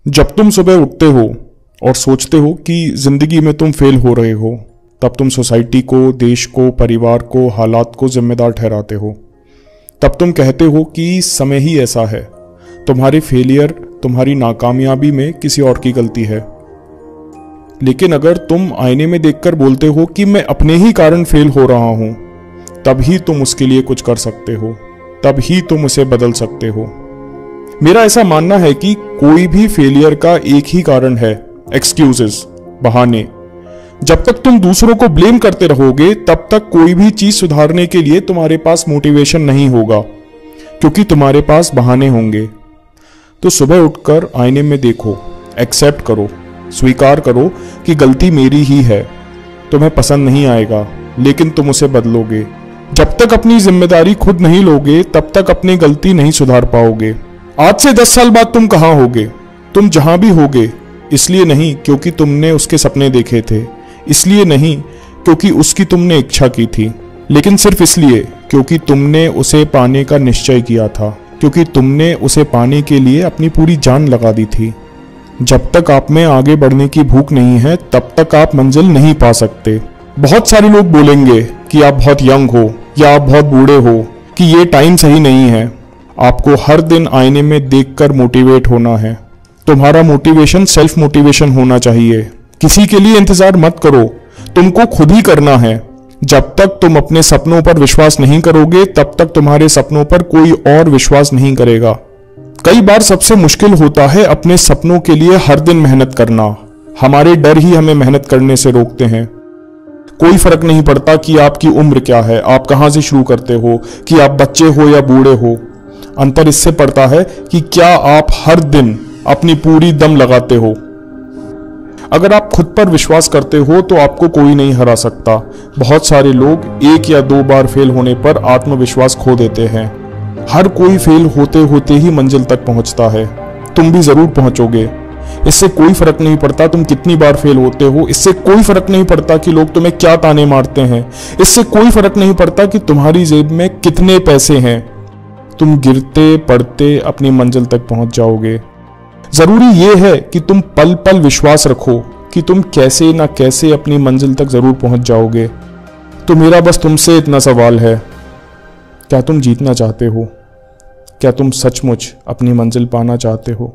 जब तुम सुबह उठते हो और सोचते हो कि जिंदगी में तुम फेल हो रहे हो, तब तुम सोसाइटी को, देश को, परिवार को, हालात को जिम्मेदार ठहराते हो। तब तुम कहते हो कि समय ही ऐसा है, तुम्हारे फेलियर, तुम्हारी नाकामयाबी में किसी और की गलती है। लेकिन अगर तुम आईने में देखकर बोलते हो कि मैं अपने ही कारण फेल हो रहा हूं, तब ही तुम उसके लिए कुछ कर सकते हो, तब ही तुम उसे बदल सकते हो। मेरा ऐसा मानना है कि कोई भी फेलियर का एक ही कारण है, एक्सक्यूजेस, बहाने। जब तक तुम दूसरों को ब्लेम करते रहोगे, तब तक कोई भी चीज सुधारने के लिए तुम्हारे पास मोटिवेशन नहीं होगा, क्योंकि तुम्हारे पास बहाने होंगे। तो सुबह उठकर आईने में देखो, एक्सेप्ट करो, स्वीकार करो कि गलती मेरी ही है। तुम्हें पसंद नहीं आएगा, लेकिन तुम उसे बदलोगे। जब तक अपनी जिम्मेदारी खुद नहीं लोगे, तब तक अपनी गलती नहीं सुधार पाओगे। आज से 10 साल बाद तुम कहां होगे? तुम जहां भी होगे, इसलिए नहीं क्योंकि तुमने उसके सपने देखे थे, इसलिए नहीं क्योंकि उसकी तुमने इच्छा की थी, लेकिन सिर्फ इसलिए क्योंकि तुमने उसे पाने का निश्चय किया था, क्योंकि तुमने उसे पाने के लिए अपनी पूरी जान लगा दी थी। जब तक आप में आगे बढ़ने की भूख नहीं है, तब तक आप मंजिल नहीं पा सकते। बहुत सारे लोग बोलेंगे कि आप बहुत यंग हो या आप बहुत बूढ़े हो, कि ये टाइम सही नहीं है। आपको हर दिन आईने में देखकर मोटिवेट होना है। तुम्हारा मोटिवेशन सेल्फ मोटिवेशन होना चाहिए। किसी के लिए इंतजार मत करो, तुमको खुद ही करना है। जब तक तुम अपने सपनों पर विश्वास नहीं करोगे, तब तक तुम्हारे सपनों पर कोई और विश्वास नहीं करेगा। कई बार सबसे मुश्किल होता है अपने सपनों के लिए हर दिन मेहनत करना। हमारे डर ही हमें मेहनत करने से रोकते हैं। कोई फर्क नहीं पड़ता कि आपकी उम्र क्या है, आप कहां से शुरू करते हो, कि आप बच्चे हो या बूढ़े हो। अंतर इससे पड़ता है कि क्या आप हर दिन अपनी पूरी दम लगाते हो। अगर आप खुद पर विश्वास करते हो तो आपको कोई नहीं हरा सकता। बहुत सारे लोग 1 या 2 बार फेल होने पर आत्मविश्वास खो देते हैं। हर कोई फेल होते होते ही मंजिल तक पहुंचता है। तुम भी जरूर पहुंचोगे। इससे कोई फर्क नहीं पड़ता तुम कितनी बार फेल होते हो। इससे कोई फर्क नहीं पड़ता कि लोग तुम्हें क्या ताने मारते हैं। इससे कोई फर्क नहीं पड़ता कि तुम्हारी जेब में कितने पैसे हैं। तुम गिरते पड़ते अपनी मंजिल तक पहुंच जाओगे। जरूरी यह है कि तुम पल पल विश्वास रखो कि तुम कैसे ना कैसे अपनी मंजिल तक जरूर पहुंच जाओगे। तो मेरा बस तुमसे इतना सवाल है, क्या तुम जीतना चाहते हो? क्या तुम सचमुच अपनी मंजिल पाना चाहते हो?